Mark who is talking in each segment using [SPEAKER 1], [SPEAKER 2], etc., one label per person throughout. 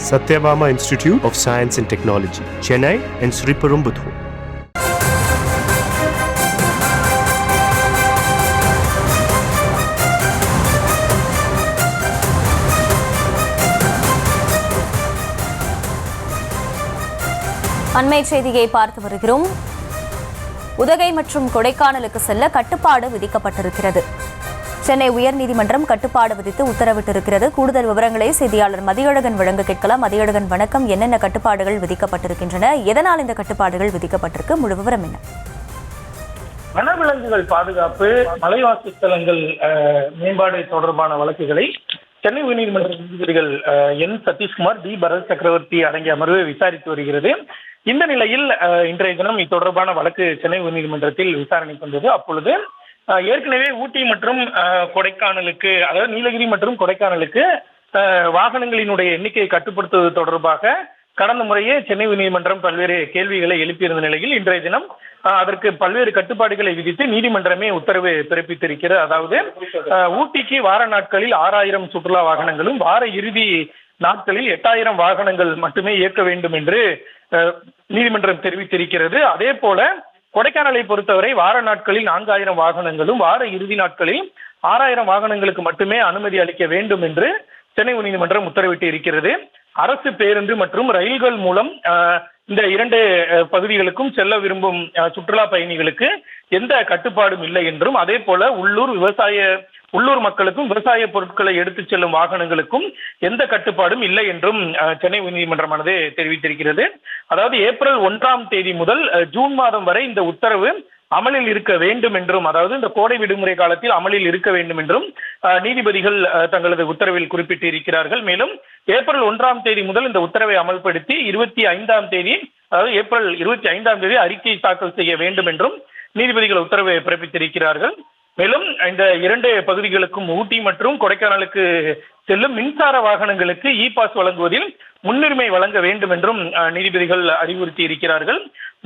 [SPEAKER 1] Satyabama Institute of Science and Technology, Chennai and Sriperumbudur.
[SPEAKER 2] அண்மை செய்தியை பார்த்து வருகிறோம். உதகை மற்றும் கொடைக்கானலுக்கு செல்ல கட்டுப்பாடு விதிக்கப்பட்டிருக்கிறது. சென்னை உயர்நீதிமன்றம் கட்டுப்பாடு விதித்து உத்தரவிட்டிருக்கிறது. கூடுதல் விவரங்களை செய்தியாளர் மதியழகன் வழங்க கேட்கலாம். மதியழகன் வணக்கம். என்னென்ன கட்டுப்பாடுகள் விதிக்கப்பட்டிருக்கின்றன, எதனால் இந்த கட்டுப்பாடுகள் விதிக்கப்பட்டிருக்கு, முழு விவரம் என்ன?
[SPEAKER 3] வனவிலங்குகள் பாதுகாப்பு, மலைவாசி ஸ்தலங்கள் மேம்பாடு தொடர்பான வழக்குகளை சென்னை உயர்நீதிமன்ற நீதிபதிகள் என் சதீஷ்குமார், டி பரத் சக்கரவர்த்தி அடங்கிய அமர்வு விசாரித்து வருகிறது. இந்த நிலையில் இன்றைய தினம் இது தொடர்பான வழக்கு சென்னை உயர்நீதிமன்றத்தில் விசாரணைக்கு வந்தது. அப்பொழுது ஏற்கனவே ஊட்டி மற்றும் கொடைக்கானலுக்கு, அதாவது நீலகிரி மற்றும் கொடைக்கானலுக்கு வாகனங்களினுடைய எண்ணிக்கையை கட்டுப்படுத்துவது தொடர்பாக கடந்த முறையே சென்னை உயர்நீதிமன்றம் பல்வேறு கேள்விகளை எழுப்பியிருந்த நிலையில் இன்றைய தினம் அதற்கு பல்வேறு கட்டுப்பாடுகளை விதித்து நீதிமன்றமே உத்தரவு பிறப்பித்திருக்கிறது. அதாவது ஊட்டிக்கு வார நாட்களில் 6000 சுற்றுலா வாகனங்களும் வார இறுதி நாட்களில் 8000 வாகனங்கள் மட்டுமே இயக்க வேண்டும் என்று நீதிமன்றம் தெரிவித்திருக்கிறது. அதே போல கொடைக்கானலை பொறுத்தவரை வார நாட்களில் 4000 வாகனங்களும் வார இறுதி நாட்களில் 6000 வாகனங்களுக்கு மட்டுமே அனுமதி அளிக்க வேண்டும் என்று சென்னை உயர்நீதிமன்றம் உத்தரவிட்டு இருக்கிறது. அரசு பேருந்து மற்றும் ரயில்கள் மூலம் இந்த 2 பகுதிகளுக்கும் செல்ல விரும்பும் சுற்றுலா பயணிகளுக்கு எந்த கட்டுப்பாடும் இல்லை என்றும், அதே போல உள்ளூர் மக்களுக்கும் விவசாய பொருட்களை எடுத்துச் செல்லும் வாகனங்களுக்கும் எந்த கட்டுப்பாடும் இல்லை என்றும் சென்னை உயர்நீதிமன்றமானது தெரிவித்திருக்கிறது. அதாவது ஏப்ரல் 1ஆம் தேதி முதல் ஜூன் மாதம் வரை இந்த உத்தரவு அமலில் இருக்க வேண்டும் என்றும், அதாவது இந்த கோடை விடுமுறை காலத்தில் அமலில் இருக்க வேண்டும் என்றும் நீதிபதிகள் தங்களது உத்தரவில் குறிப்பிட்டு இருக்கிறார்கள். மேலும் ஏப்ரல் 1ஆம் தேதி முதல் இந்த உத்தரவை அமல்படுத்தி 25ஆம் தேதி, அதாவது ஏப்ரல் 25ஆம் தேதி அறிக்கை தாக்கல் செய்ய வேண்டும் என்றும் நீதிபதிகள் உத்தரவை பிறப்பித்திருக்கிறார்கள். மேலும் இந்த 2 பகுதிகளுக்கும், ஊட்டி மற்றும் கொடைக்கானலுக்கு செல்லும் மின்சார வாகனங்களுக்கு இ பாஸ் வழங்குவதில் முன்னுரிமை வழங்க வேண்டும் என்றும் நீதிபதிகள் அறிவுறுத்தி இருக்கிறார்கள்.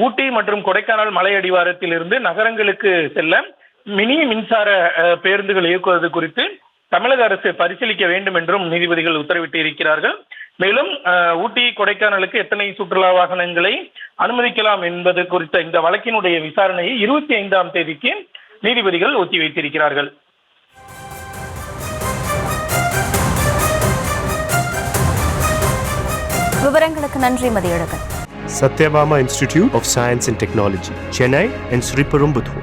[SPEAKER 3] ஊட்டி மற்றும் கொடைக்கானல் மலை அடிவாரத்தில் இருந்து நகரங்களுக்கு செல்ல மினி மின்சார பேருந்துகள் இயக்குவது குறித்து தமிழக அரசு பரிசீலிக்க வேண்டும் என்றும் நீதிபதிகள் உத்தரவிட்டு இருக்கிறார்கள். மேலும் ஊட்டி கொடைக்கானலுக்கு எத்தனை சுற்றுலா வாகனங்களை அனுமதிக்கலாம் என்பது குறித்த இந்த வழக்கினுடைய விசாரணையை 25ஆம் தேதிக்கு நீதிபதிகள் ஒத்திவைத்திருக்கிறார்கள்.
[SPEAKER 2] விவரங்களுக்கு நன்றி Mathiyazhagan.
[SPEAKER 1] Satyabama Institute of Science and Technology, Chennai and Sriperumbudur.